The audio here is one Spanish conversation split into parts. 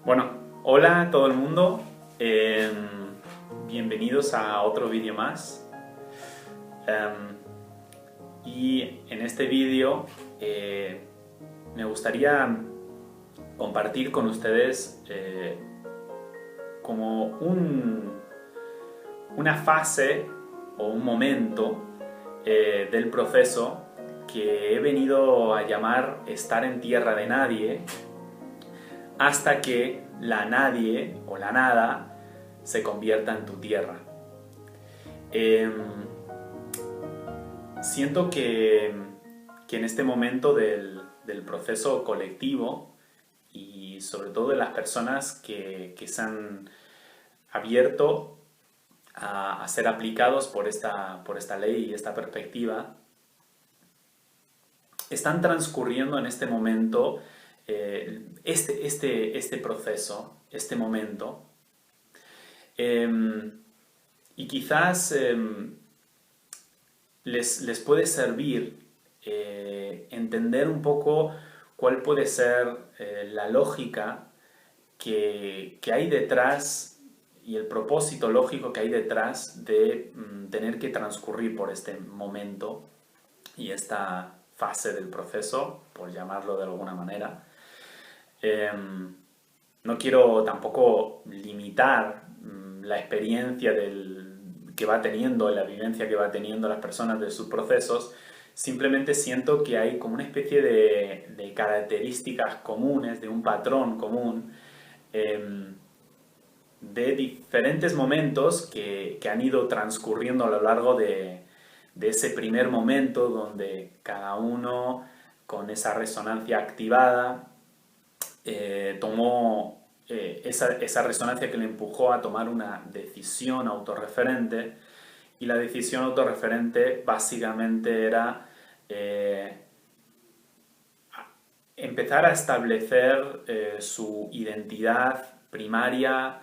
Bueno, hola a todo el mundo, bienvenidos a otro vídeo más. Y en este vídeo me gustaría compartir con ustedes como una fase o un momento del proceso que he venido a llamar estar en tierra de nadie, hasta que la nadie o la nada se convierta en tu tierra. Siento que en este momento del proceso colectivo y sobre todo de las personas que se han abierto a ser aplicados por esta ley y esta perspectiva, están transcurriendo en este momento este proceso, este momento, y quizás les puede servir entender un poco cuál puede ser la lógica que hay detrás y el propósito lógico que hay detrás de tener que transcurrir por este momento y esta fase del proceso, por llamarlo de alguna manera. No quiero tampoco limitar la experiencia que va teniendo, la vivencia que va teniendo las personas de sus procesos. Simplemente siento que hay como una especie de características comunes, de un patrón común, de diferentes momentos que han ido transcurriendo a lo largo de ese primer momento donde cada uno con esa resonancia activada tomó esa resonancia que le empujó a tomar una decisión autorreferente, y la decisión autorreferente básicamente era empezar a establecer su identidad primaria,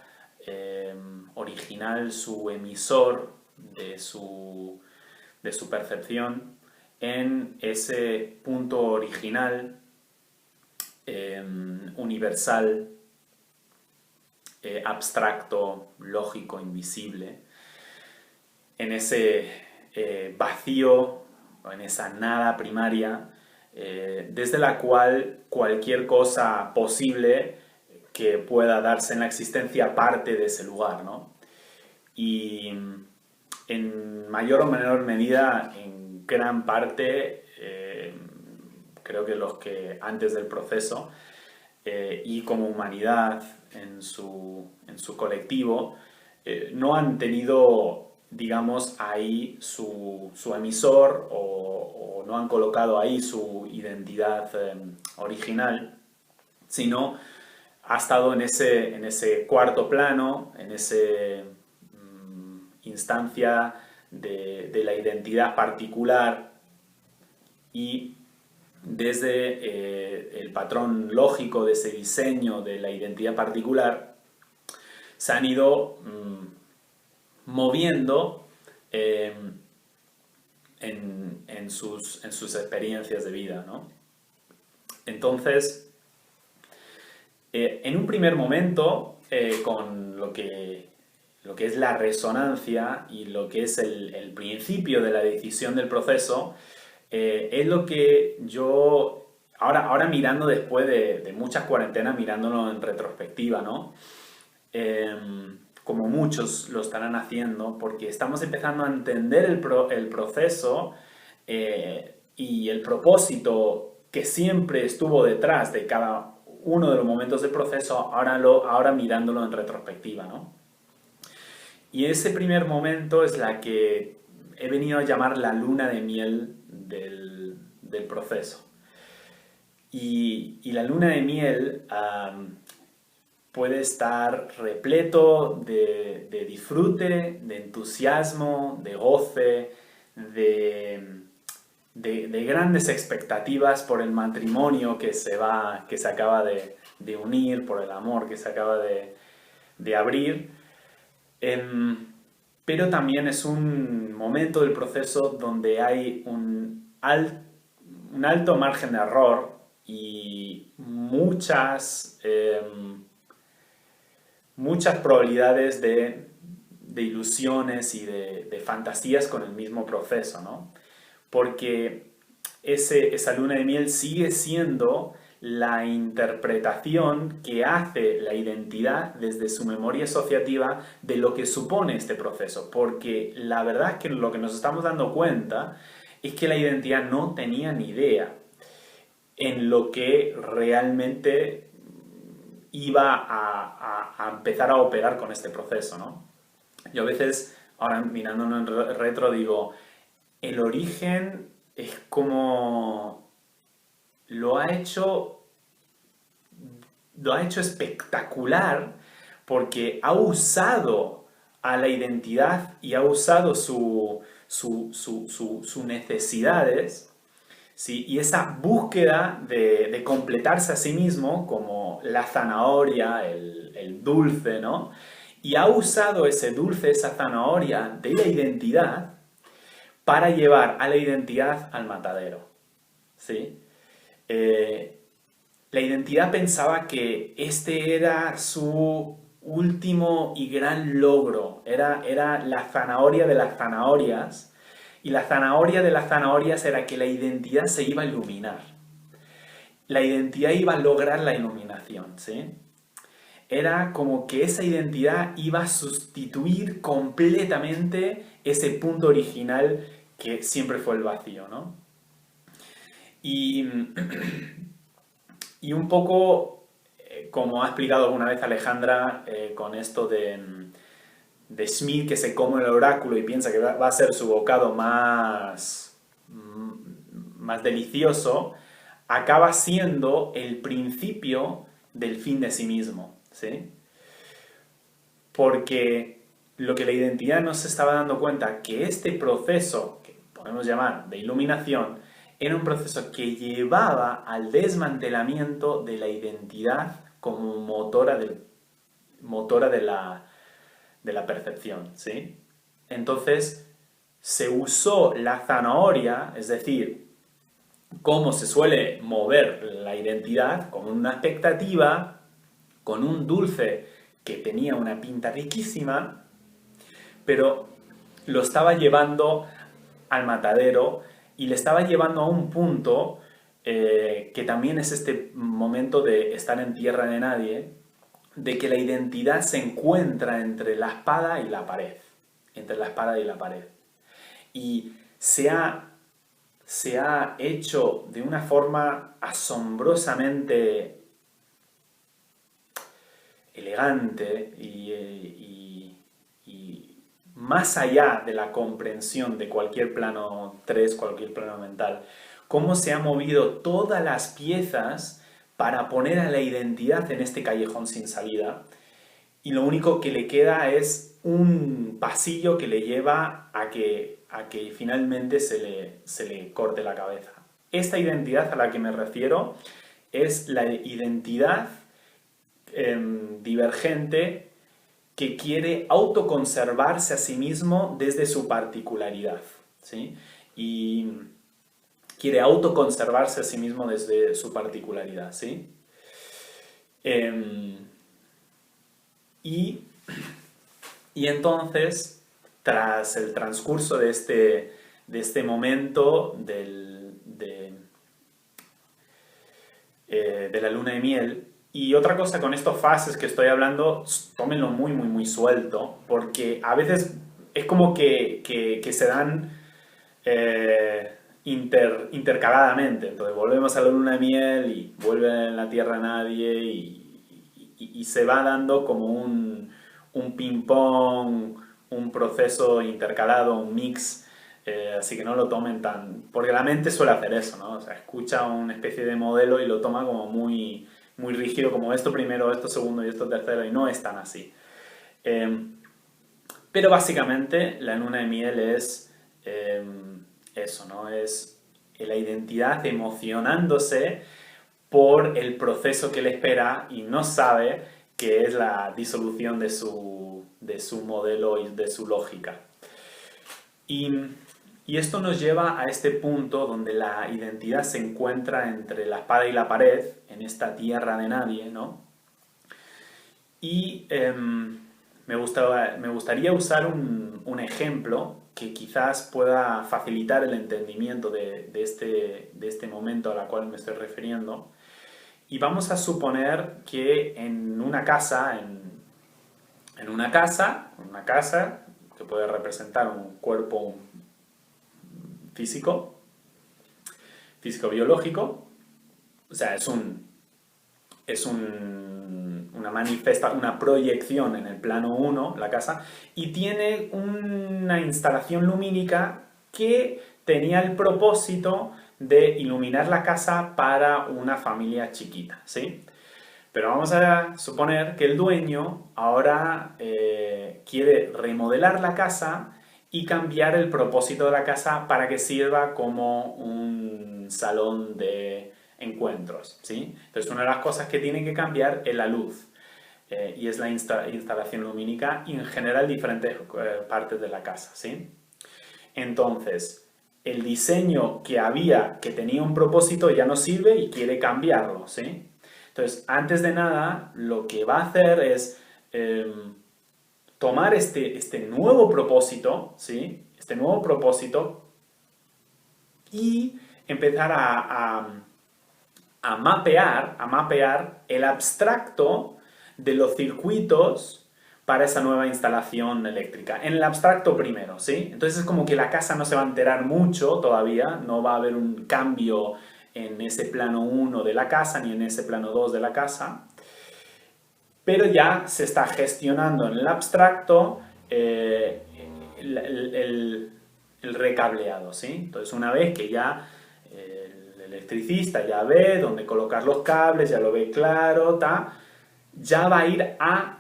original, su emisor de su percepción en ese punto original, universal, abstracto, lógico, invisible, en ese vacío, en esa nada primaria, desde la cual cualquier cosa posible que pueda darse en la existencia parte de ese lugar, ¿no? Y en mayor o menor medida, en gran parte, creo que los que antes del proceso y como humanidad en su colectivo no han tenido, digamos, ahí su emisor, o no han colocado ahí su identidad original, sino ha estado en ese cuarto plano, en ese instancia de la identidad particular, y desde el patrón lógico de ese diseño de la identidad particular se han ido moviendo en sus experiencias de vida, ¿no? Entonces, en un primer momento, con lo que es la resonancia y lo que es el principio de la decisión del proceso, es lo que yo, ahora mirando después de muchas cuarentenas, mirándolo en retrospectiva, ¿no? Como muchos lo estarán haciendo, porque estamos empezando a entender el proceso y el propósito que siempre estuvo detrás de cada uno de los momentos del proceso, ahora mirándolo en retrospectiva, ¿no? Y ese primer momento es la que he venido a llamar la luna de miel del proceso. Y la luna de miel puede estar repleto de disfrute, de entusiasmo, de goce, de grandes expectativas por el matrimonio que se acaba de unir, por el amor que se acaba de abrir. Pero también es un momento del proceso donde hay un alto margen de error y muchas muchas probabilidades de ilusiones y de fantasías con el mismo proceso, ¿no? Porque esa luna de miel sigue siendo la interpretación que hace la identidad desde su memoria asociativa de lo que supone este proceso. Porque la verdad es que lo que nos estamos dando cuenta es que la identidad no tenía ni idea en lo que realmente iba a empezar a operar con este proceso, ¿no? Yo a veces, ahora mirándolo en retro, digo, el origen es como lo ha hecho espectacular porque ha usado a la identidad y ha usado sus necesidades, ¿sí? Y esa búsqueda de completarse a sí mismo, como la zanahoria, el dulce, ¿no? Y ha usado ese dulce, esa zanahoria de la identidad para llevar a la identidad al matadero, ¿sí? La identidad pensaba que este era su último y gran logro, era la zanahoria de las zanahorias, y la zanahoria de las zanahorias era que la identidad se iba a iluminar. La identidad iba a lograr la iluminación, ¿sí? Era como que esa identidad iba a sustituir completamente ese punto original que siempre fue el vacío, ¿no? Y, y un poco, como ha explicado alguna vez Alejandra, con esto de Smith que se come el oráculo y piensa que va a ser su bocado más delicioso, acaba siendo el principio del fin de sí mismo, ¿sí? Porque lo que la identidad no se estaba dando cuenta, que este proceso, que podemos llamar de iluminación, era un proceso que llevaba al desmantelamiento de la identidad como motora de la percepción, ¿sí? Entonces, se usó la zanahoria, es decir, cómo se suele mover la identidad, con una expectativa, con un dulce que tenía una pinta riquísima, pero lo estaba llevando al matadero y le estaba llevando a un punto que también es este momento de estar en tierra de nadie, de que la identidad se encuentra entre la espada y la pared, entre la espada y la pared. Y se ha hecho de una forma asombrosamente elegante y más allá de la comprensión de cualquier plano 3, cualquier plano mental, cómo se han movido todas las piezas para poner a la identidad en este callejón sin salida, y lo único que le queda es un pasillo que le lleva a que finalmente se le corte la cabeza. Esta identidad a la que me refiero es la identidad divergente que quiere autoconservarse a sí mismo desde su particularidad, ¿sí? Y quiere autoconservarse a sí mismo desde su particularidad, ¿sí? Y entonces, tras el transcurso de este momento de la luna de miel, y otra cosa con estos fases que estoy hablando, tómenlo muy, muy, muy suelto, porque a veces es como que se dan intercaladamente. Entonces volvemos a la luna de miel y vuelve en la tierra nadie y se va dando como un ping-pong, un proceso intercalado, un mix. Así que no lo tomen tan... Porque la mente suele hacer eso, ¿no? O sea, escucha una especie de modelo y lo toma como muy, muy rígido, como esto primero, esto segundo y esto tercero, y no es tan así. Pero básicamente la luna de miel es eso, ¿no? Es la identidad emocionándose por el proceso que le espera y no sabe que es la disolución de su modelo y de su lógica. Y esto nos lleva a este punto donde la identidad se encuentra entre la espada y la pared, en esta tierra de nadie, ¿no? Y me gustaría usar un ejemplo que quizás pueda facilitar el entendimiento de este momento al cual me estoy refiriendo. Y vamos a suponer que en una casa, una casa que puede representar un cuerpo físico, físico-biológico, o sea, es una proyección en el plano 1, la casa, y tiene una instalación lumínica que tenía el propósito de iluminar la casa para una familia chiquita, ¿sí? Pero vamos a suponer que el dueño ahora quiere remodelar la casa y cambiar el propósito de la casa para que sirva como un salón de encuentros, ¿sí? Entonces, una de las cosas que tiene que cambiar es la luz. Y es la instalación lumínica y en general diferentes partes de la casa, ¿sí? Entonces, el diseño que tenía un propósito ya no sirve y quiere cambiarlo, ¿sí? Entonces, antes de nada, lo que va a hacer es tomar este nuevo propósito, ¿sí? Este nuevo propósito y empezar a mapear el abstracto de los circuitos para esa nueva instalación eléctrica. En el abstracto primero, ¿sí? Entonces es como que la casa no se va a enterar mucho todavía, no va a haber un cambio en ese plano 1 de la casa ni en ese plano 2 de la casa, pero ya se está gestionando en el abstracto el recableado, ¿sí? Entonces una vez que ya el electricista ya ve dónde colocar los cables, ya lo ve claro, ya va a ir a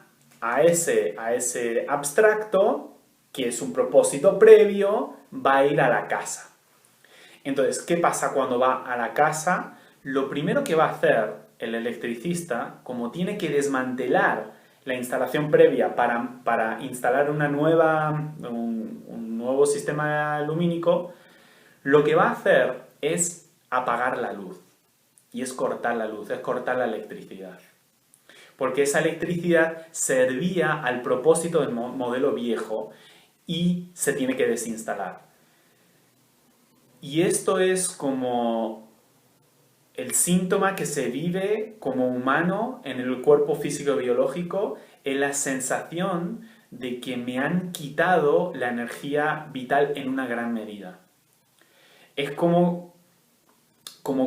ese abstracto, que es un propósito previo, va a ir a la casa. Entonces, ¿qué pasa cuando va a la casa? Lo primero que va a hacer el electricista, como tiene que desmantelar la instalación previa para instalar un nuevo sistema lumínico, lo que va a hacer es apagar la luz. Y es cortar la luz, es cortar la electricidad. Porque esa electricidad servía al propósito del modelo viejo y se tiene que desinstalar. Y esto es como el síntoma que se vive como humano en el cuerpo físico-biológico, es la sensación de que me han quitado la energía vital en una gran medida. Es como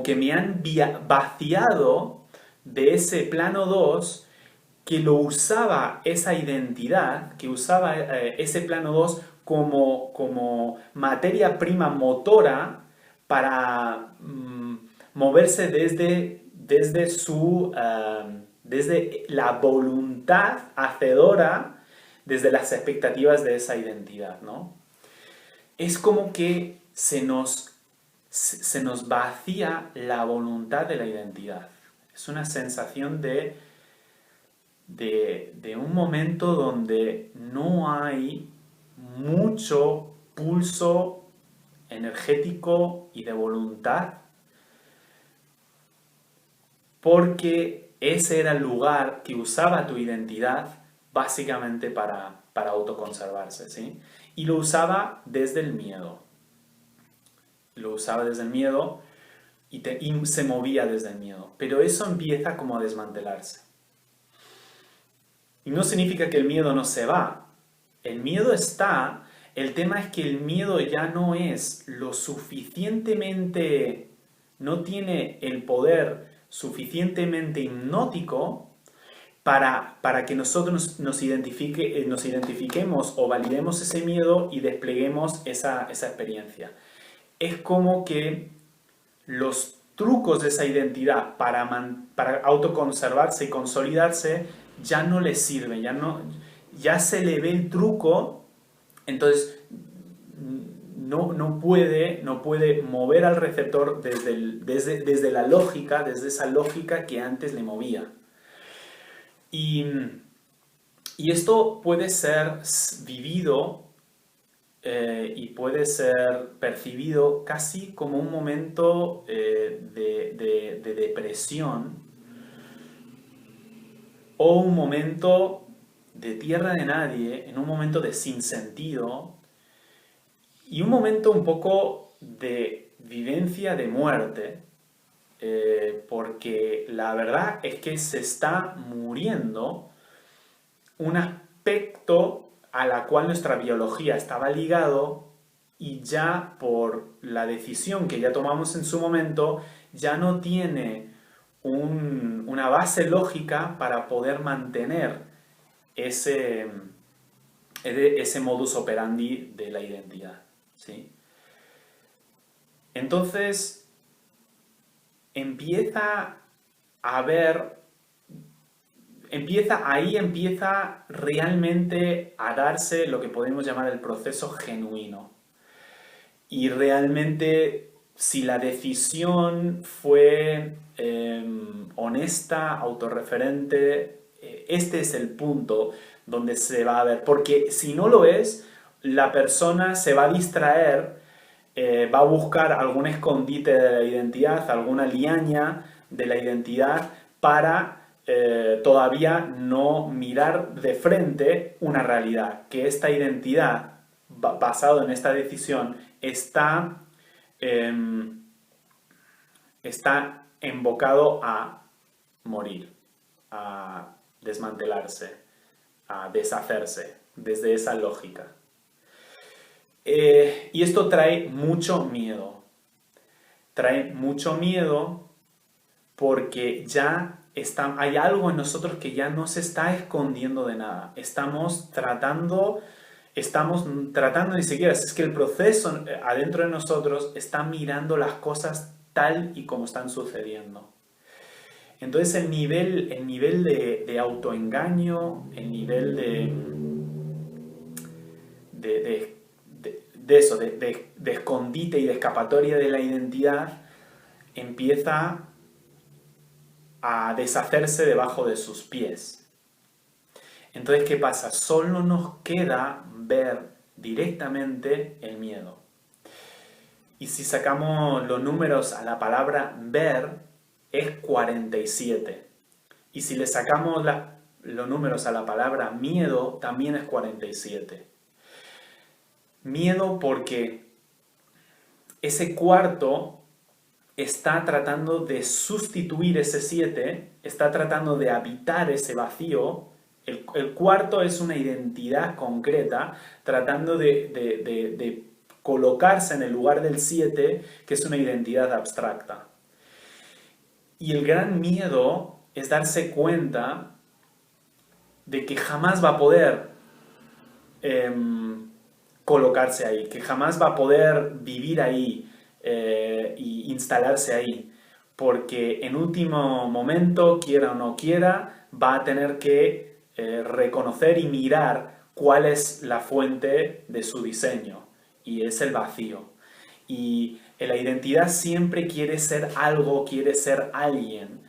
que me han vaciado de ese plano 2 que lo usaba esa identidad, que usaba ese plano 2 como materia prima motora para moverse desde la voluntad hacedora, desde las expectativas de esa identidad, ¿no? Es como que se nos vacía la voluntad de la identidad. Es una sensación de un momento donde no hay mucho pulso energético y de voluntad, porque ese era el lugar que usaba tu identidad básicamente para autoconservarse, ¿sí? Y lo usaba desde el miedo. Lo usaba desde el miedo y se movía desde el miedo. Pero eso empieza como a desmantelarse. Y no significa que el miedo no se va. El miedo está. El tema es que el miedo ya no es lo suficientemente, no tiene el poder suficientemente hipnótico para que nosotros nos identifiquemos o validemos ese miedo y despleguemos esa experiencia. Es como que los trucos de esa identidad para autoconservarse y consolidarse ya no le sirven, ya se le ve el truco, entonces no puede mover al receptor desde la lógica, desde esa lógica que antes le movía. Y esto puede ser vivido y puede ser percibido casi como un momento de depresión, o un momento de tierra de nadie, en un momento de sinsentido y un momento un poco de vivencia de muerte, porque la verdad es que se está muriendo un aspecto a la cual nuestra biología estaba ligado y ya por la decisión que ya tomamos en su momento, ya no tiene una base lógica para poder mantener ese, ese modus operandi de la identidad. ¿Sí? Entonces, empieza a ver, empieza realmente a darse lo que podemos llamar el proceso genuino. Y realmente, si la decisión fue honesta, autorreferente, este es el punto donde se va a ver. Porque si no lo es, la persona se va a distraer, va a buscar algún escondite de la identidad, alguna liaña de la identidad para todavía no mirar de frente una realidad, que esta identidad, basado en esta decisión, está embocado a morir, a desmantelarse, a deshacerse, desde esa lógica. Y esto trae mucho miedo. Trae mucho miedo porque ya hay algo en nosotros que ya no se está escondiendo de nada. Estamos tratando ni siquiera, es que el proceso adentro de nosotros está mirando las cosas tal y como están sucediendo. Entonces el nivel de autoengaño, el nivel de escondite y de escapatoria de la identidad empieza a deshacerse debajo de sus pies. Entonces, ¿qué pasa? Solo nos queda ver directamente el miedo. Y si sacamos los números a la palabra ver, es 47. Y si le sacamos los números a la palabra miedo, también es 47. Miedo porque ese cuarto está tratando de sustituir ese 7, está tratando de habitar ese vacío. El cuarto es una identidad concreta tratando de colocarse en el lugar del 7, que es una identidad abstracta. Y el gran miedo es darse cuenta de que jamás va a poder colocarse ahí, que jamás va a poder vivir ahí y instalarse ahí, porque en último momento, quiera o no quiera, va a tener que reconocer y mirar cuál es la fuente de su diseño, y es el vacío. Y la identidad siempre quiere ser algo, quiere ser alguien,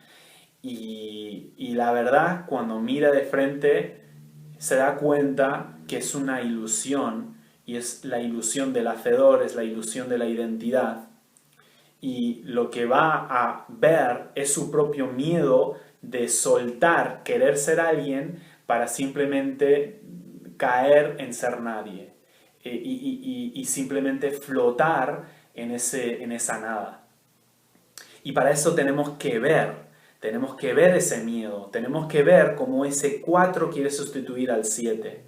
y la verdad, cuando mira de frente, se da cuenta que es una ilusión, y es la ilusión del hacedor, es la ilusión de la identidad. Y lo que va a ver es su propio miedo de soltar, querer ser alguien para simplemente caer en ser nadie. Y simplemente flotar en esa nada. Y para eso tenemos que ver ese miedo, tenemos que ver cómo ese 4 quiere sustituir al 7,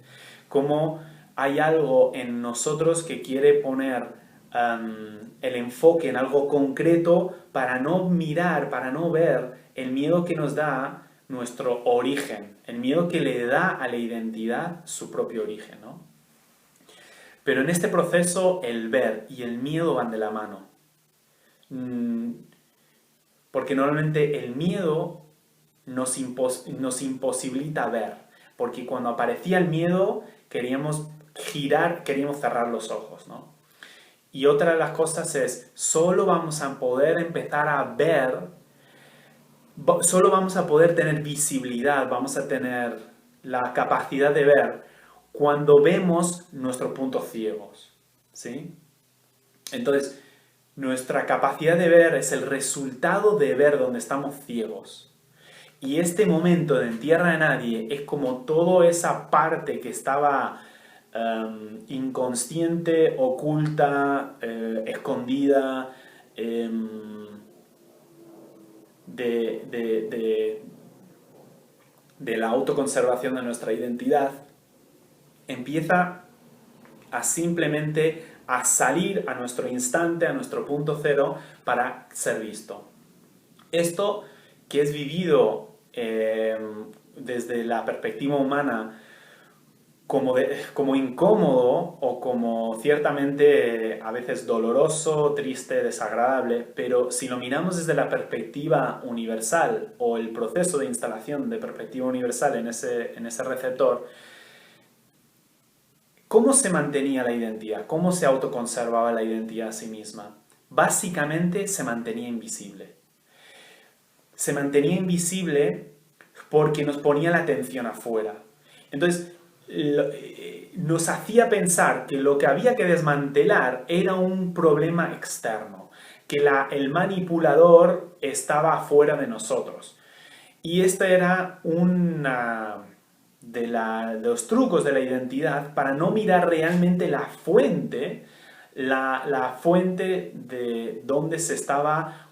cómo hay algo en nosotros que quiere poner el enfoque en algo concreto para no mirar, para no ver el miedo que nos da nuestro origen, el miedo que le da a la identidad su propio origen, ¿no? Pero en este proceso el ver y el miedo van de la mano. Porque normalmente el miedo nos imposibilita ver. Porque cuando aparecía el miedo queríamos girar, queríamos cerrar los ojos, ¿no? Y otra de las cosas es, solo vamos a poder empezar a ver, solo vamos a poder tener visibilidad, vamos a tener la capacidad de ver cuando vemos nuestros puntos ciegos, ¿sí? Entonces, nuestra capacidad de ver es el resultado de ver donde estamos ciegos. Y este momento de En tierra de nadie es como toda esa parte que estaba inconsciente, oculta, escondida, de, de- de- de la autoconservación de nuestra identidad, empieza a simplemente a salir a nuestro instante, a nuestro punto cero, para ser visto. Esto que es vivido desde la perspectiva humana como incómodo o como ciertamente a veces doloroso, triste, desagradable, pero si lo miramos desde la perspectiva universal o el proceso de instalación de perspectiva universal en ese receptor, ¿cómo se mantenía la identidad? ¿Cómo se autoconservaba la identidad a sí misma? Básicamente se mantenía invisible. Se mantenía invisible porque nos ponía la atención afuera. Entonces, nos hacía pensar que lo que había que desmantelar era un problema externo, que el manipulador estaba afuera de nosotros. Y este era una de los trucos de la identidad para no mirar realmente la fuente de donde se estaba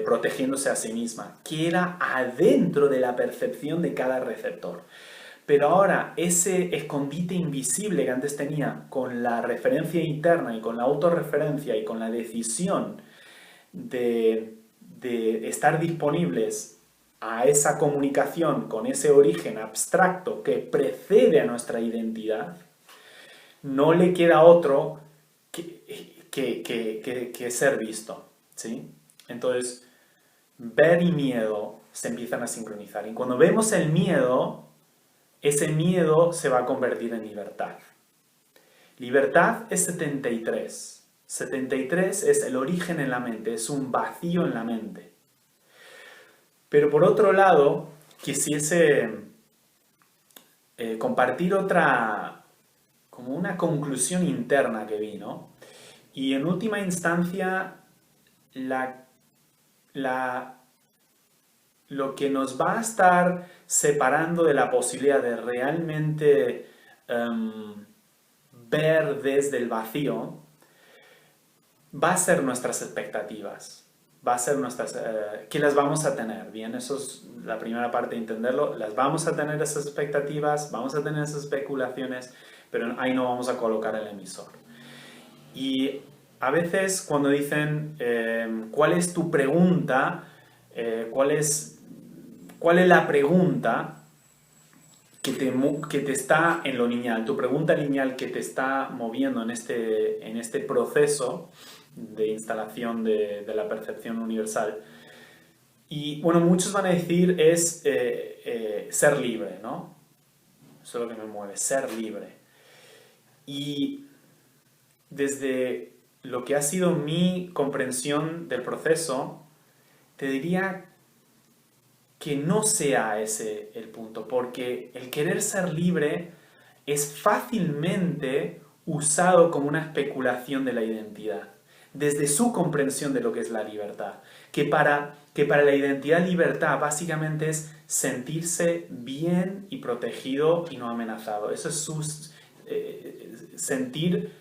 protegiéndose a sí misma, que era adentro de la percepción de cada receptor. Pero ahora ese escondite invisible que antes tenía con la referencia interna y con la autorreferencia y con la decisión de estar disponibles a esa comunicación con ese origen abstracto que precede a nuestra identidad, no le queda otro que ser visto, ¿sí? Entonces, ver y miedo se empiezan a sincronizar. Y cuando vemos el miedo, ese miedo se va a convertir en libertad. Libertad es 73. 73 es el origen en la mente, es un vacío en la mente. Pero por otro lado, quisiese compartir como una conclusión interna que vi, ¿no? Y en última instancia, lo que nos va a estar separando de la posibilidad de realmente ver desde el vacío va a ser nuestras expectativas. Va a ser que las vamos a tener, ¿bien? Eso es la primera parte de entenderlo. Las vamos a tener esas expectativas, vamos a tener esas especulaciones, pero ahí no vamos a colocar el emisor. Y a veces cuando dicen, ¿cuál es tu pregunta? ¿Cuál es la pregunta que te está en lo lineal? Tu pregunta lineal que te está moviendo en este proceso de instalación de la percepción universal. Y bueno, muchos van a decir es ser libre, ¿no? Eso es lo que me mueve, ser libre. Y desde lo que ha sido mi comprensión del proceso, te diría que no sea ese el punto, porque el querer ser libre es fácilmente usado como una especulación de la identidad, desde su comprensión de lo que es la libertad, que para la identidad libertad básicamente es sentirse bien y protegido y no amenazado. Eso es sentir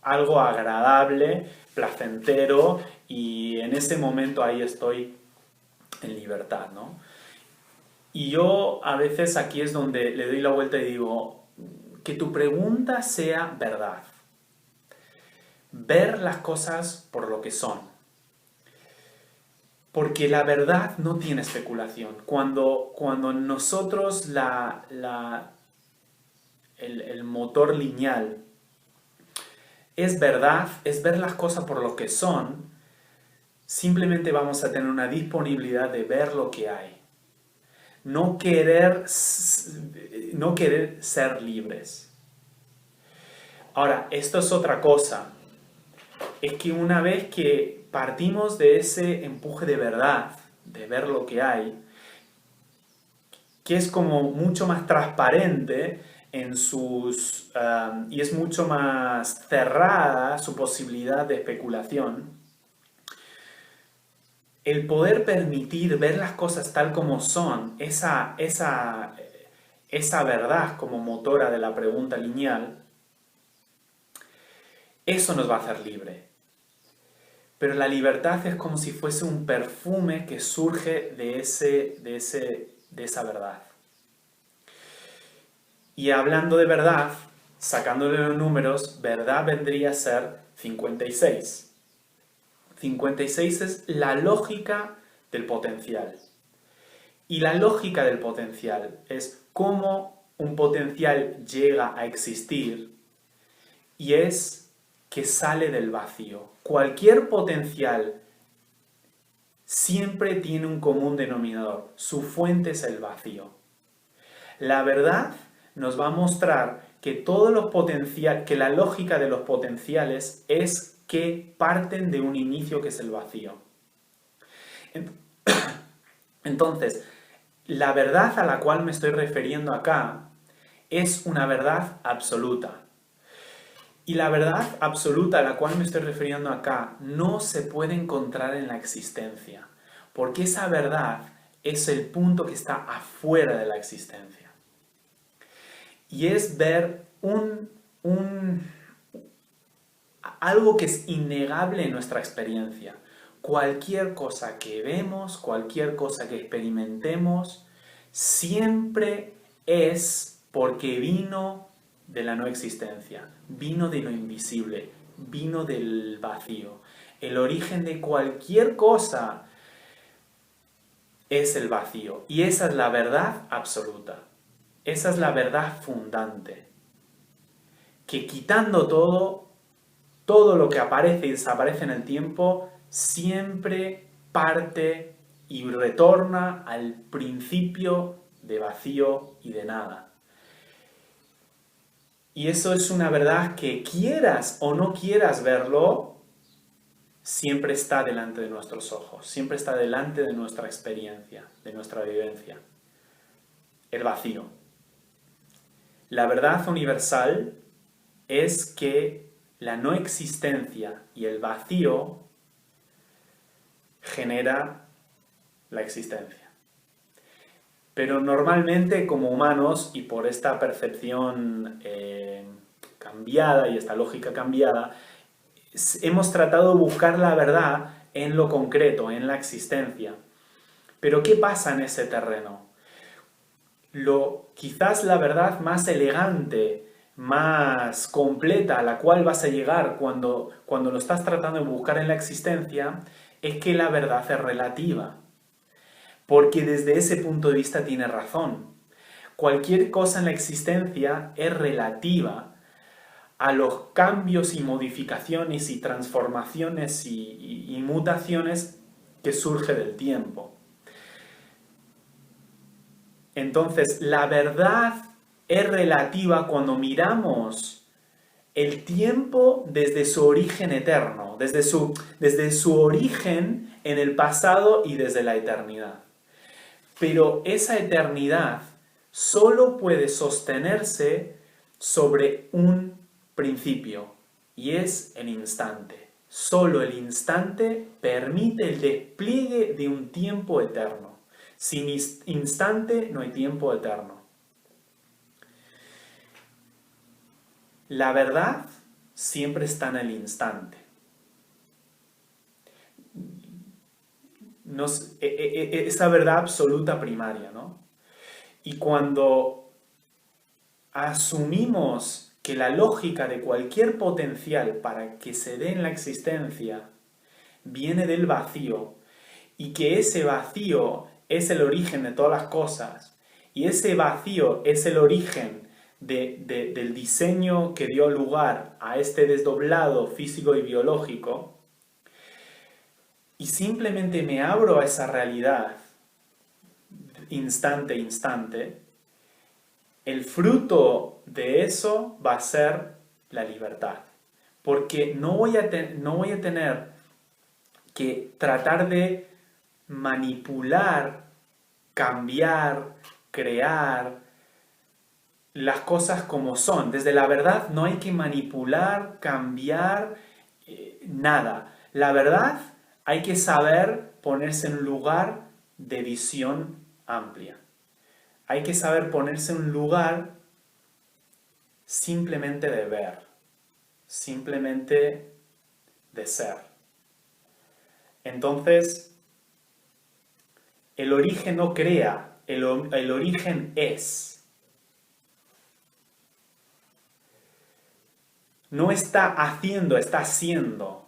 algo agradable, placentero, y en ese momento ahí estoy en libertad, ¿no? Y yo a veces aquí es donde le doy la vuelta y digo, que tu pregunta sea verdad. Ver las cosas por lo que son. Porque la verdad no tiene especulación. Cuando nosotros el motor lineal es verdad, es ver las cosas por lo que son, simplemente vamos a tener una disponibilidad de ver lo que hay. No querer ser libres. Ahora, esto es otra cosa. Es que una vez que partimos de ese empuje de verdad, de ver lo que hay, que es como mucho más transparente y es mucho más cerrada su posibilidad de especulación, el poder permitir ver las cosas tal como son, esa verdad como motora de la pregunta lineal, eso nos va a hacer libre. Pero la libertad es como si fuese un perfume que surge de esa verdad. Y hablando de verdad, sacándole los números, verdad vendría a ser 56. 56 es la lógica del potencial. Y la lógica del potencial es cómo un potencial llega a existir y es que sale del vacío. Cualquier potencial siempre tiene un común denominador. Su fuente es el vacío. La verdad nos va a mostrar que que la lógica de los potenciales es que parten de un inicio que es el vacío. Entonces, la verdad a la cual me estoy refiriendo acá es una verdad absoluta. Y la verdad absoluta a la cual me estoy refiriendo acá no se puede encontrar en la existencia, porque esa verdad es el punto que está afuera de la existencia. Y es ver algo que es innegable en nuestra experiencia. Cualquier cosa que vemos, cualquier cosa que experimentemos, siempre es porque vino de la no existencia, vino de lo invisible, vino del vacío. El origen de cualquier cosa es el vacío. Y esa es la verdad absoluta. Esa es la verdad fundante. Que quitando todo lo que aparece y desaparece en el tiempo, siempre parte y retorna al principio de vacío y de nada. Y eso es una verdad que quieras o no quieras verlo, siempre está delante de nuestros ojos, siempre está delante de nuestra experiencia, de nuestra vivencia. El vacío. La verdad universal es que la no existencia y el vacío genera la existencia. Pero normalmente como humanos, y por esta percepción cambiada y esta lógica cambiada, hemos tratado de buscar la verdad en lo concreto, en la existencia. Pero ¿qué pasa en ese terreno? Quizás la verdad más elegante, más completa a la cual vas a llegar cuando lo estás tratando de buscar en la existencia, es que la verdad es relativa. Porque desde ese punto de vista tiene razón. Cualquier cosa en la existencia es relativa a los cambios y modificaciones y transformaciones y mutaciones que surge del tiempo. Entonces, la verdad es relativa cuando miramos el tiempo desde su origen eterno, desde su origen en el pasado y desde la eternidad. Pero esa eternidad solo puede sostenerse sobre un principio, y es el instante. Solo el instante permite el despliegue de un tiempo eterno. Sin instante no hay tiempo eterno. La verdad siempre está en el instante. Esa verdad absoluta primaria, ¿no? Y cuando asumimos que la lógica de cualquier potencial para que se dé en la existencia viene del vacío y que ese vacío es el origen de todas las cosas y ese vacío es el origen del diseño que dio lugar a este desdoblado físico y biológico, y simplemente me abro a esa realidad instante a instante, el fruto de eso va a ser la libertad. Porque no voy a tener que tratar de manipular, cambiar, crear las cosas como son. Desde la verdad no hay que manipular, cambiar, nada. La verdad hay que saber ponerse en un lugar de visión amplia. Hay que saber ponerse en un lugar simplemente de ver, simplemente de ser. Entonces, el origen no crea, el origen es. No está haciendo, está siendo.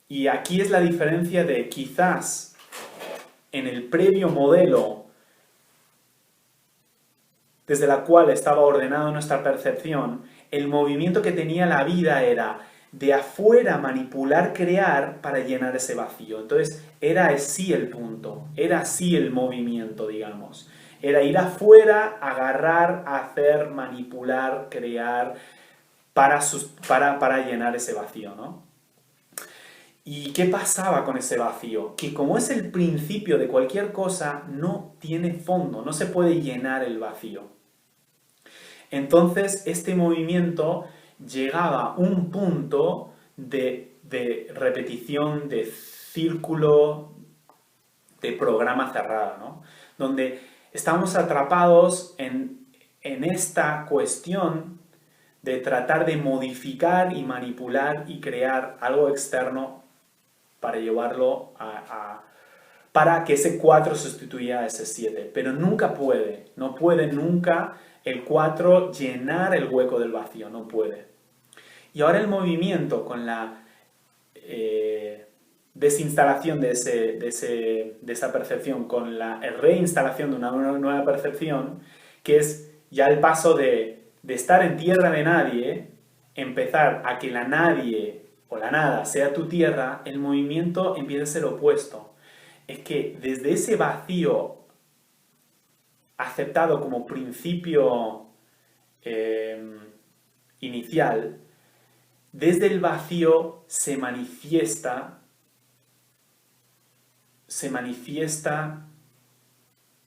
Y aquí es la diferencia de quizás en el previo modelo desde la cual estaba ordenada nuestra percepción, el movimiento que tenía la vida era de afuera manipular, crear para llenar ese vacío. Entonces era así el punto, era así el movimiento, digamos. Era ir afuera, agarrar, hacer, manipular, crear para llenar ese vacío, ¿no? ¿Y qué pasaba con ese vacío? Que como es el principio de cualquier cosa, no tiene fondo, no se puede llenar el vacío. Entonces, este movimiento llegaba a un punto de repetición, de círculo, de programa cerrado, ¿no? Donde estamos atrapados en esta cuestión de tratar de modificar y manipular y crear algo externo para llevarlo para que ese 4 sustituya a ese 7. Pero nunca puede, no puede nunca el 4 llenar el hueco del vacío, no puede. Y ahora el movimiento con la desinstalación de esa percepción, con la reinstalación de una nueva percepción, que es ya el paso de estar en tierra de nadie, empezar a que la nadie o la nada sea tu tierra, el movimiento empieza a ser opuesto. Es que desde ese vacío aceptado como principio inicial, desde el vacío se manifiesta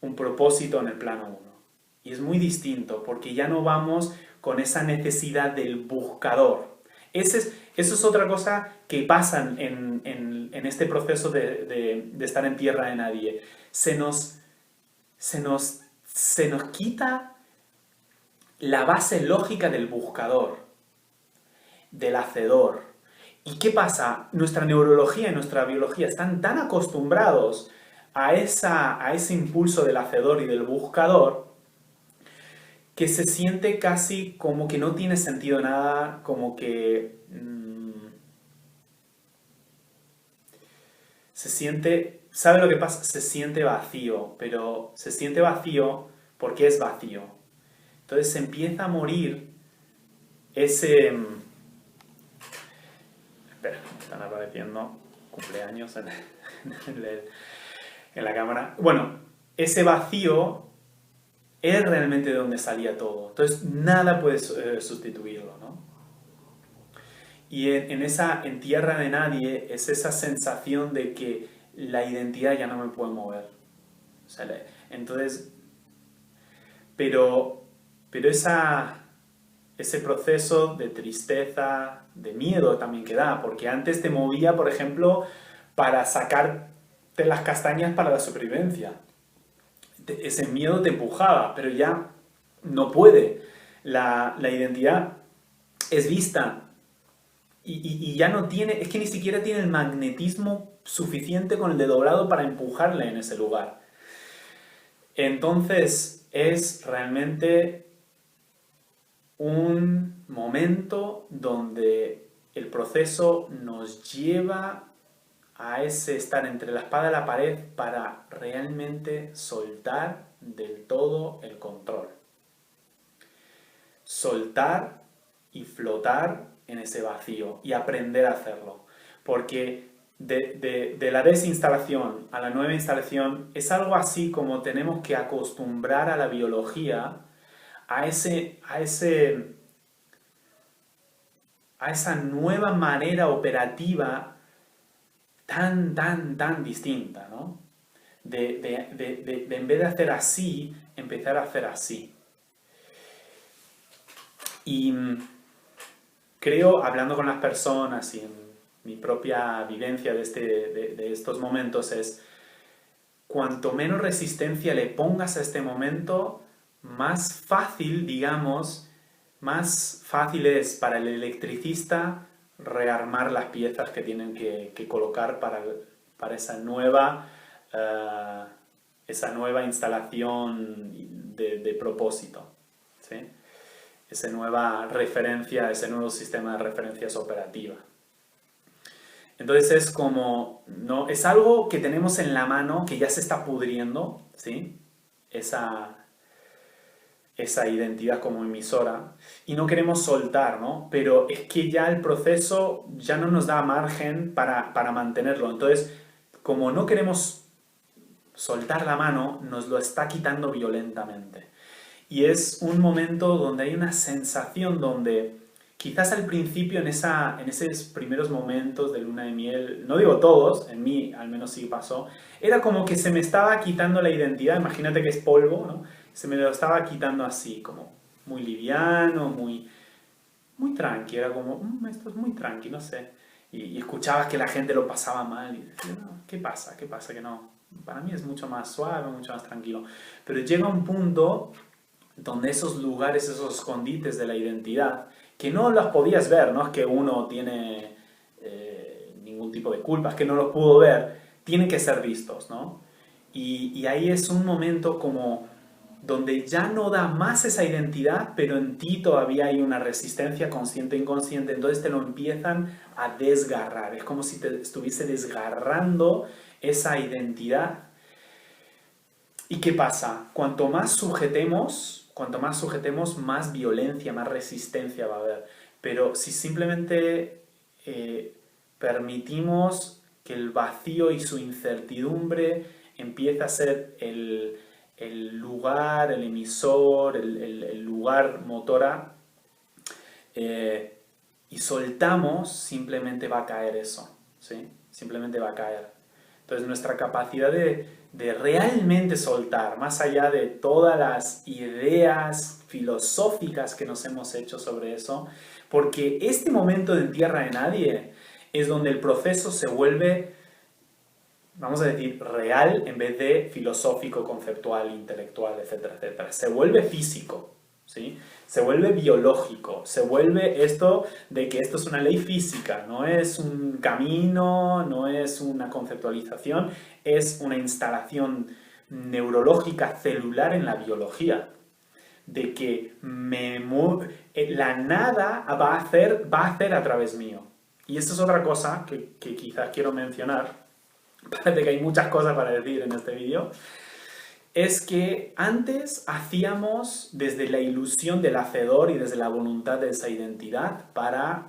un propósito en el plano 1. Y es muy distinto porque ya no vamos con esa necesidad del buscador. Eso es otra cosa que pasa en este proceso de estar en tierra de nadie. Se nos quita la base lógica del buscador, del hacedor. ¿Y qué pasa? Nuestra neurología y nuestra biología están tan acostumbrados a ese impulso del hacedor y del buscador que se siente casi como que no tiene sentido nada, como que se siente, ¿sabe lo que pasa? Se siente vacío, pero se siente vacío porque es vacío. Entonces se empieza a morir ese... Espera, están apareciendo cumpleaños en la cámara. Bueno, ese vacío es realmente de donde salía todo. Entonces nada puede sustituirlo, ¿no? Y en tierra de nadie es esa sensación de que la identidad ya no me puede mover. O sea, entonces, pero ese proceso de tristeza, de miedo también que da, porque antes te movía, por ejemplo, para sacarte las castañas para la supervivencia. Ese miedo te empujaba, pero ya no puede. La identidad es vista y ya no tiene, es que ni siquiera tiene el magnetismo suficiente con el de doblado para empujarle en ese lugar. Entonces es realmente un momento donde el proceso nos lleva a ese estar entre la espada y la pared para realmente soltar del todo el control. Soltar y flotar en ese vacío y aprender a hacerlo. Porque de la desinstalación a la nueva instalación es algo así como tenemos que acostumbrar a la biología a esa nueva manera operativa tan distinta, ¿no? De en vez de hacer así, empezar a hacer así. Y creo, hablando con las personas y en mi propia vivencia de estos momentos es, cuanto menos resistencia le pongas a este momento, más fácil, digamos, más fácil es para el electricista rearmar las piezas que tienen que colocar para esa nueva instalación de propósito, ¿sí? Esa nueva referencia, ese nuevo sistema de referencias operativa. Entonces es como, ¿no? Es algo que tenemos en la mano, que ya se está pudriendo, ¿sí? Esa identidad como emisora, y no queremos soltar, ¿no? Pero es que ya el proceso ya no nos da margen para mantenerlo. Entonces, como no queremos soltar la mano, nos lo está quitando violentamente. Y es un momento donde hay una sensación donde quizás al principio, en esos primeros momentos de luna de miel, no digo todos, en mí al menos sí pasó, era como que se me estaba quitando la identidad, imagínate que es polvo, ¿no? Se me lo estaba quitando así, como muy liviano, muy tranqui, era como, esto es muy tranqui, no sé. Y escuchabas que la gente lo pasaba mal y decía, no, ¿qué pasa? ¿Qué pasa? Que no, para mí es mucho más suave, mucho más tranquilo. Pero llega un punto donde esos lugares, esos escondites de la identidad, que no los podías ver, no es que uno tiene ningún tipo de culpa, es que no los pudo ver, tienen que ser vistos, ¿no? Y ahí es un momento como donde ya no da más esa identidad, pero en ti todavía hay una resistencia consciente e inconsciente, entonces te lo empiezan a desgarrar, es como si te estuviese desgarrando esa identidad. ¿Y qué pasa? Cuanto más sujetemos, más violencia, más resistencia va a haber. Pero si simplemente permitimos que el vacío y su incertidumbre empiece a ser el lugar, el emisor, el lugar motora, y soltamos, simplemente va a caer eso, ¿sí? Simplemente va a caer. Entonces nuestra capacidad de realmente soltar, más allá de todas las ideas filosóficas que nos hemos hecho sobre eso, porque este momento de En Tierra de Nadie es donde el proceso se vuelve, vamos a decir, real en vez de filosófico, conceptual, intelectual, etcétera, etcétera. Se vuelve físico, ¿sí? Se vuelve biológico, se vuelve esto de que esto es una ley física, no es un camino, no es una conceptualización, es una instalación neurológica celular en la biología. De que la nada va a hacer a través mío. Y esto es otra cosa que quizás quiero mencionar. Parece que hay muchas cosas para decir en este vídeo. Es que antes hacíamos desde la ilusión del hacedor y desde la voluntad de esa identidad para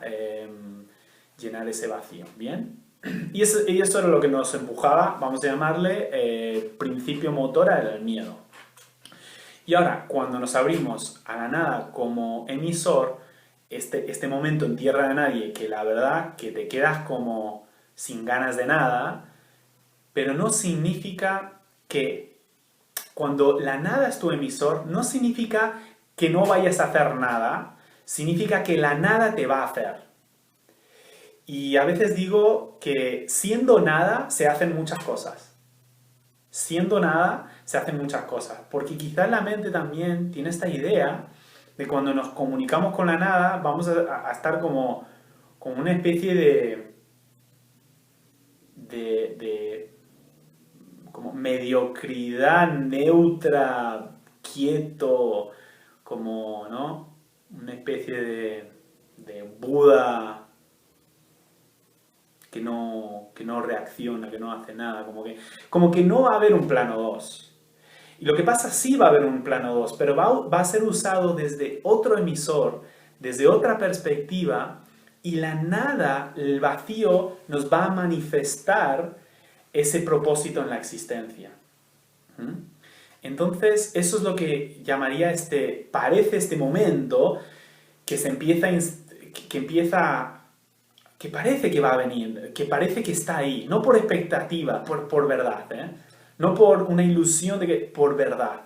llenar ese vacío, ¿bien? Y eso era lo que nos empujaba, vamos a llamarle principio motor al miedo. Y ahora, cuando nos abrimos a la nada como emisor, este momento en Tierra de Nadie, que la verdad que te quedas como sin ganas de nada, pero no significa que cuando la nada es tu emisor, no significa que no vayas a hacer nada, significa que la nada te va a hacer. Y a veces digo que siendo nada se hacen muchas cosas. Siendo nada se hacen muchas cosas, porque quizás la mente también tiene esta idea de cuando nos comunicamos con la nada vamos a estar como una especie de como mediocridad neutra, quieto, como, ¿no? Una especie de Buda que no reacciona, que no hace nada, como que no va a haber un plano 2. Y lo que pasa, sí va a haber un plano 2, pero va a ser usado desde otro emisor, desde otra perspectiva, y la nada, el vacío, nos va a manifestar ese propósito en la existencia. Entonces, eso es lo que llamaría parece este momento que se empieza, que parece que va a venir, que parece que está ahí, no por expectativa, por verdad, no por una ilusión de que, por verdad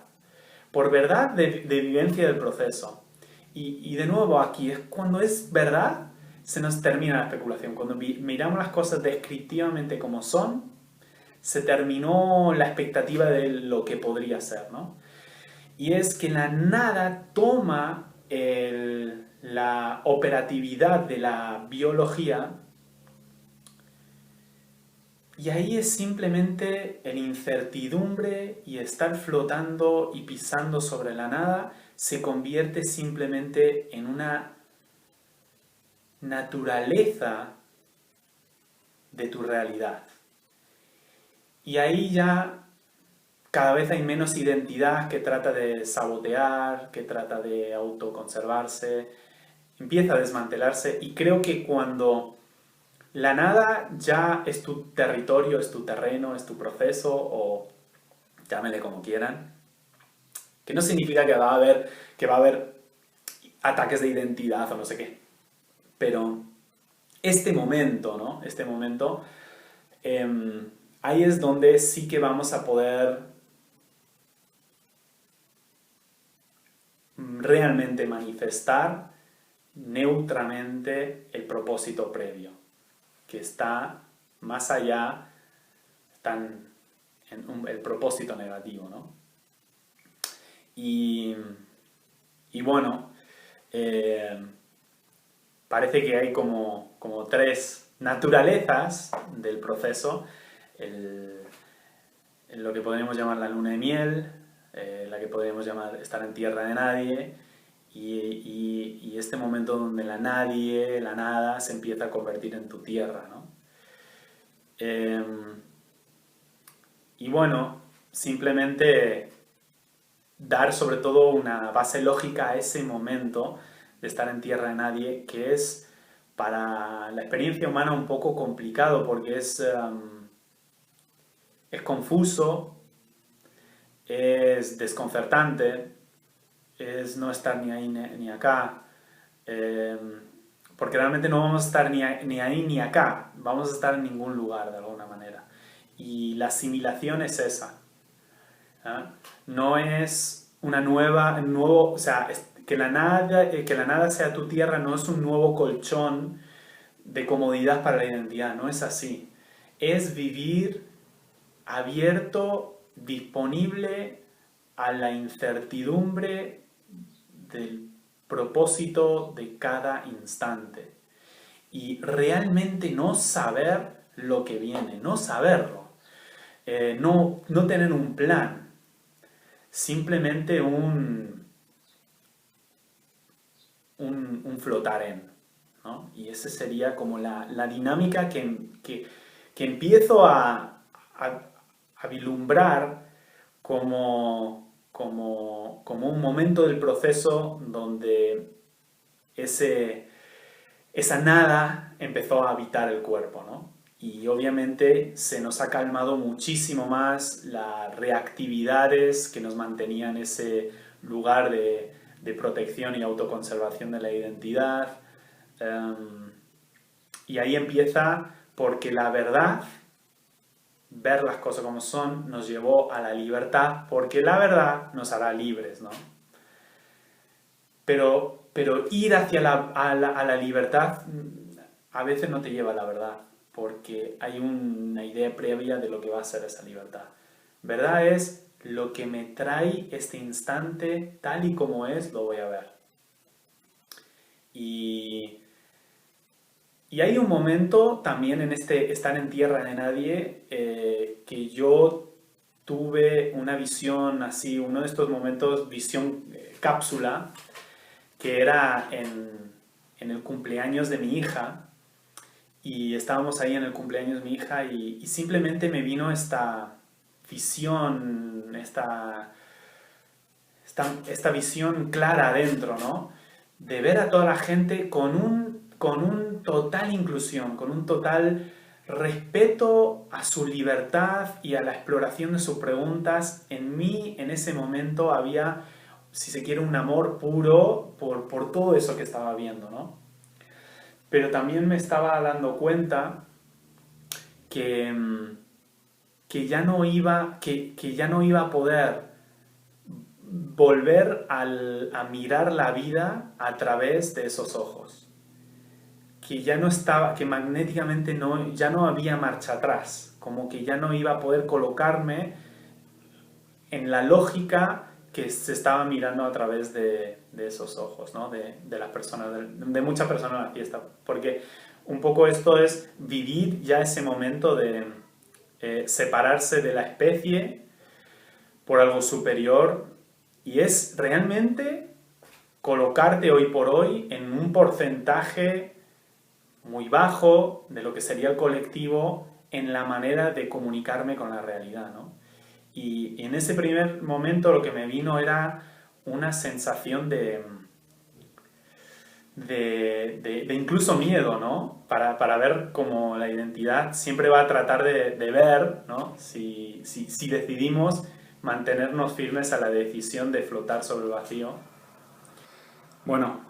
de vivencia del proceso. Y de nuevo aquí, es cuando es verdad, se nos termina la especulación. Cuando miramos las cosas descriptivamente como son, se terminó la expectativa de lo que podría ser, ¿no? Y es que la nada toma la operatividad de la biología y ahí es simplemente el incertidumbre y estar flotando y pisando sobre la nada se convierte simplemente en una naturaleza de tu realidad. Y ahí ya cada vez hay menos identidad que trata de sabotear, que trata de autoconservarse, empieza a desmantelarse y creo que cuando la nada ya es tu territorio, es tu terreno, es tu proceso o llámele como quieran, que no significa que va a haber ataques de identidad o no sé qué, pero este momento, ¿no? Este momento, ahí es donde sí que vamos a poder realmente manifestar neutramente el propósito previo, que está más allá, está en el propósito negativo, ¿no? Y bueno, parece que hay como tres naturalezas del proceso, lo que podríamos llamar la luna de miel, la que podríamos llamar estar en tierra de nadie, y este momento donde la nadie, la nada, se empieza a convertir en tu tierra, ¿no? Y bueno, simplemente dar sobre todo una base lógica a ese momento de estar en tierra de nadie, que es para la experiencia humana un poco complicado porque es confuso, es desconcertante, es no estar ni ahí ni acá, porque realmente no vamos a estar ni ahí ni acá, vamos a estar en ningún lugar de alguna manera. Y la asimilación es esa. ¿Ah? No es una o sea, que la nada sea tu tierra no es un nuevo colchón de comodidad para la identidad, no es así. Es vivir abierto, disponible a la incertidumbre del propósito de cada instante. Y realmente no saber lo que viene, no saberlo. No tener un plan, simplemente un flotar en, ¿no? Y esa sería como la dinámica que empiezo a vislumbrar como un momento del proceso donde esa nada empezó a habitar el cuerpo, ¿no? Y obviamente se nos ha calmado muchísimo más las reactividades que nos mantenían en ese lugar de protección y autoconservación de la identidad. Y ahí empieza porque la verdad, ver las cosas como son, nos llevó a la libertad, porque la verdad nos hará libres, ¿no? Pero ir hacia la libertad a veces no te lleva a la verdad, porque hay una idea previa de lo que va a ser esa libertad. Verdad es lo que me trae este instante tal y como es, lo voy a ver. Y hay un momento también en este estar en tierra de nadie que yo tuve una visión así, uno de estos momentos, visión cápsula, que era en el cumpleaños de mi hija, y estábamos ahí en el cumpleaños de mi hija y simplemente me vino esta visión, esta visión clara adentro, ¿no? De ver a toda la gente con un total inclusión, con un total respeto a su libertad y a la exploración de sus preguntas. En mí, en ese momento, había, si se quiere, un amor puro por todo eso que estaba viendo, ¿no? Pero también me estaba dando cuenta que ya no iba a poder volver a mirar la vida a través de esos ojos. que ya no estaba, que magnéticamente ya no había marcha atrás, como que ya no iba a poder colocarme en la lógica que se estaba mirando a través de esos ojos, ¿no? De las personas, de muchas personas en la fiesta. Porque un poco esto es vivir ya ese momento de separarse de la especie por algo superior, y es realmente colocarte hoy por hoy en un porcentaje muy bajo de lo que sería el colectivo en la manera de comunicarme con la realidad, ¿no? Y en ese primer momento lo que me vino era una sensación de incluso miedo, ¿no? Para ver cómo la identidad siempre va a tratar de ver, ¿no? Si decidimos mantenernos firmes a la decisión de flotar sobre el vacío. Bueno,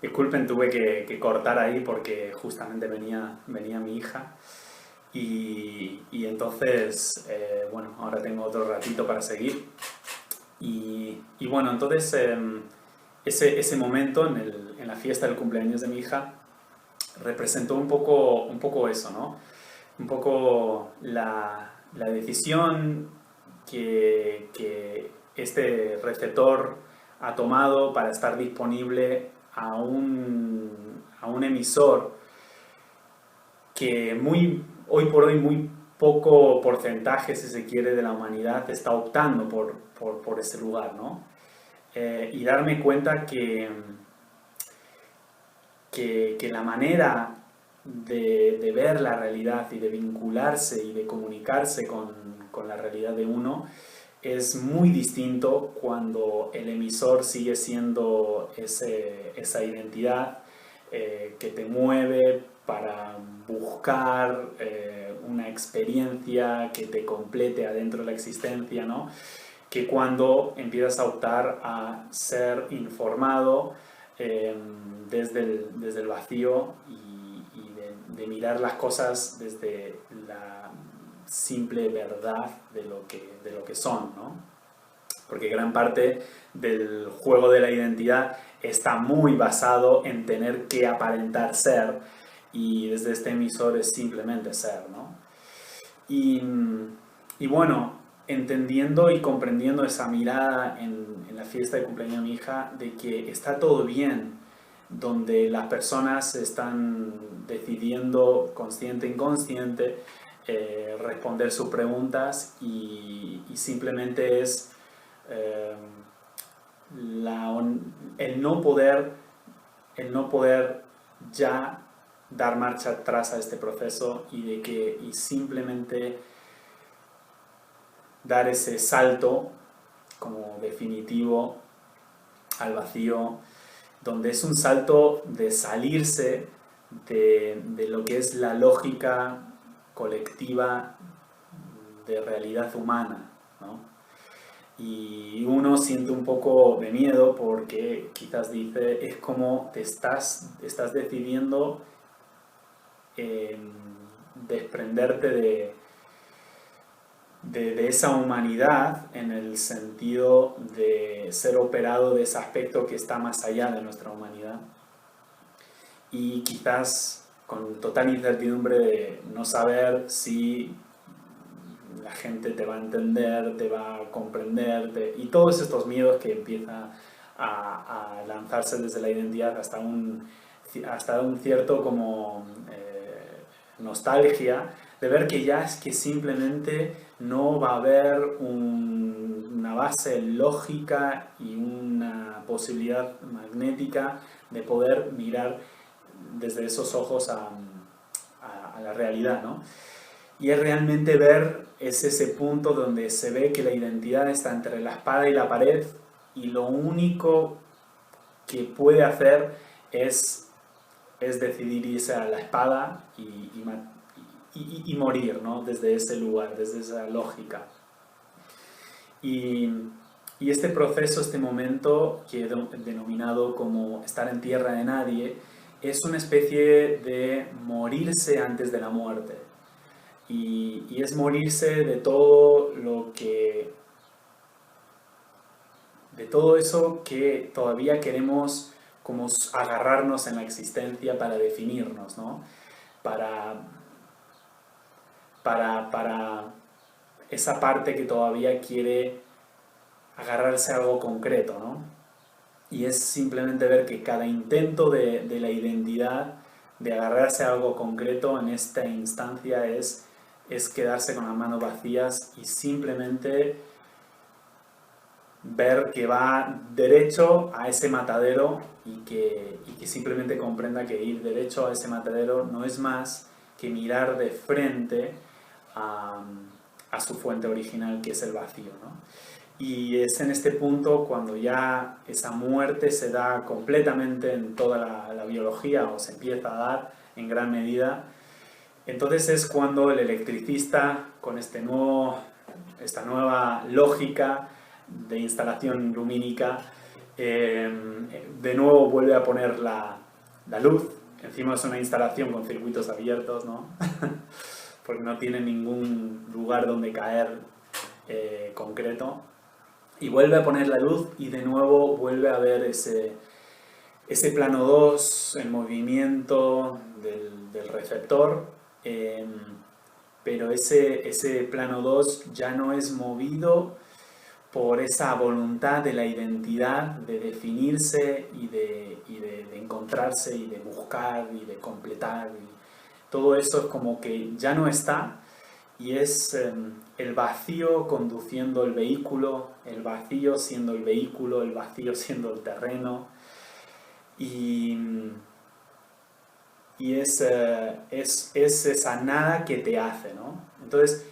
disculpen, tuve que cortar ahí porque justamente venía mi hija. Y entonces, bueno, ahora tengo otro ratito para seguir. Y bueno, entonces ese momento en la fiesta del cumpleaños de mi hija representó un poco eso, ¿no? Un poco la decisión que este receptor ha tomado para estar disponible a un emisor que hoy por hoy muy poco porcentaje, si se quiere, de la humanidad está optando por ese lugar, ¿no? Y darme cuenta que la manera de ver la realidad y de vincularse y de comunicarse con la realidad de uno es muy distinto cuando el emisor sigue siendo esa identidad que te mueve para buscar una experiencia que te complete adentro de la existencia, ¿no? Que cuando empiezas a optar a ser informado desde el vacío y de mirar las cosas desde la simple verdad de lo que son, ¿no? Porque gran parte del juego de la identidad está muy basado en tener que aparentar ser, y desde este emisor es simplemente ser, ¿no? Y bueno, entendiendo y comprendiendo esa mirada en la fiesta de cumpleaños de mi hija, de que está todo bien, donde las personas están decidiendo, consciente e inconsciente, responder sus preguntas, y simplemente es el no poder ya dar marcha atrás a este proceso, y simplemente dar ese salto como definitivo al vacío, donde es un salto de salirse de lo que es la lógica colectiva de realidad humana, ¿no? Y uno siente un poco de miedo porque quizás dice, es como te estás decidiendo desprenderte de esa humanidad, en el sentido de ser operado de ese aspecto que está más allá de nuestra humanidad, y quizás con total incertidumbre de no saber si la gente te va a entender, te va a comprender, y todos estos miedos que empiezan a lanzarse desde la identidad hasta un cierto como nostalgia de ver que ya es que simplemente no va a haber una base lógica y una posibilidad magnética de poder mirar desde esos ojos a la realidad, ¿no? Y es realmente es ese punto donde se ve que la identidad está entre la espada y la pared, y lo único que puede hacer es decidir irse a la espada y morir, ¿no? Desde ese lugar, desde esa lógica. Y este proceso, este momento que he denominado como estar en tierra de nadie, es una especie de morirse antes de la muerte. Y es morirse de todo de todo eso que todavía queremos como agarrarnos en la existencia para definirnos, ¿no? Para esa parte que todavía quiere agarrarse a algo concreto, ¿no? Y es simplemente ver que cada intento de la identidad, de agarrarse a algo concreto en esta instancia es quedarse con las manos vacías y simplemente ver que va derecho a ese matadero y que simplemente comprenda que ir derecho a ese matadero no es más que mirar de frente a su fuente original, que es el vacío, ¿no? Y es en este punto cuando ya esa muerte se da completamente en toda la biología, o se empieza a dar en gran medida. Entonces es cuando el electricista, con esta nueva lógica de instalación lumínica, de nuevo vuelve a poner la luz. Encima es una instalación con circuitos abiertos, ¿no? Porque no tiene ningún lugar donde caer concreto. Y vuelve a poner la luz y de nuevo vuelve a ver ese plano 2, el movimiento del receptor, pero ese plano 2 ya no es movido por esa voluntad de la identidad de definirse y de encontrarse y de buscar y de completar. Y todo eso es como que ya no está, y es el vacío conduciendo el vehículo, el vacío siendo el vehículo, el vacío siendo el terreno. Y es esa nada que te hace, ¿no? Entonces,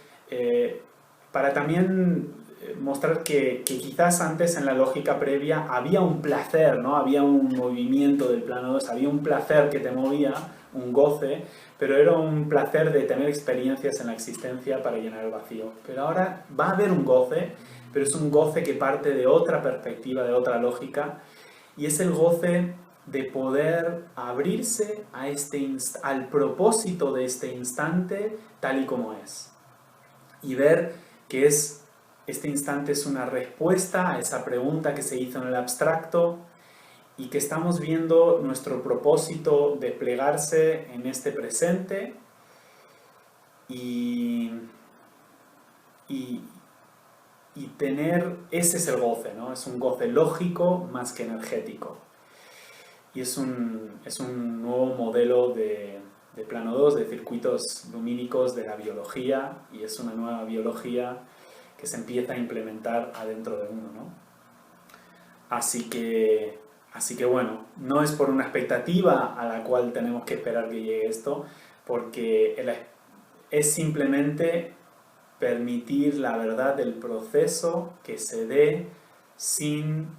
para también mostrar que quizás antes en la lógica previa había un placer, ¿no? Había un movimiento del plano 2, había un placer que te movía, un goce, pero era un placer de tener experiencias en la existencia para llenar el vacío. Pero ahora va a haber un goce, pero es un goce que parte de otra perspectiva, de otra lógica, y es el goce de poder abrirse al propósito de este instante tal y como es. Y ver que este instante es una respuesta a esa pregunta que se hizo en el abstracto, y que estamos viendo nuestro propósito desplegarse en este presente y tener, ese es el goce, ¿no? Es un goce lógico más que energético. Y es un nuevo modelo de plano 2, de circuitos lumínicos de la biología, y es una nueva biología que se empieza a implementar adentro de uno, ¿no? Así que bueno, no es por una expectativa a la cual tenemos que esperar que llegue esto, porque es simplemente permitir la verdad del proceso que se dé sin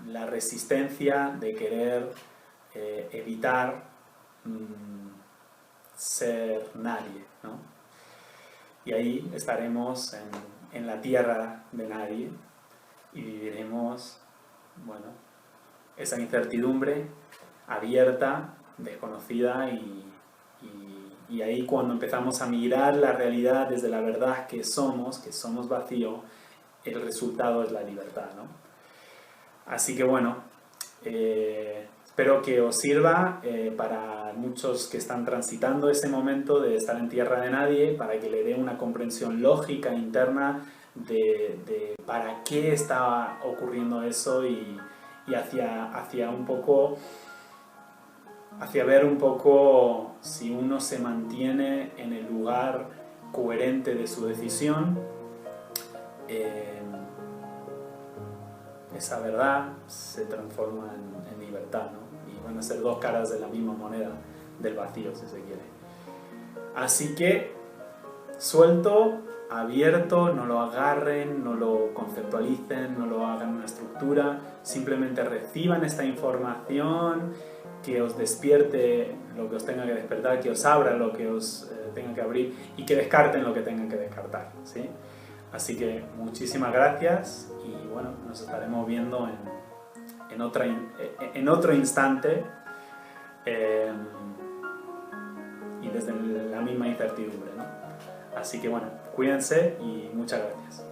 la resistencia de querer evitar ser nadie, ¿no? Y ahí estaremos en la tierra de nadie y viviremos, bueno, esa incertidumbre abierta, desconocida, y ahí cuando empezamos a mirar la realidad desde la verdad que somos vacío, el resultado es la libertad, ¿no? Así que bueno, espero que os sirva para muchos que están transitando ese momento de estar en tierra de nadie, para que le dé una comprensión lógica interna de para qué está ocurriendo eso, y hacia un poco, hacia ver un poco si uno se mantiene en el lugar coherente de su decisión. Esa verdad se transforma en libertad, ¿no? Y van a ser dos caras de la misma moneda del vacío, si se quiere. Así que suelto, abierto, no lo agarren, no lo conceptualicen, no lo hagan una estructura, simplemente reciban esta información, que os despierte lo que os tenga que despertar, que os abra lo que os tenga que abrir, y que descarten lo que tengan que descartar, ¿sí? Así que muchísimas gracias, y bueno, nos estaremos viendo en otro instante, y desde la misma incertidumbre, ¿no? Así que bueno, cuídense y muchas gracias.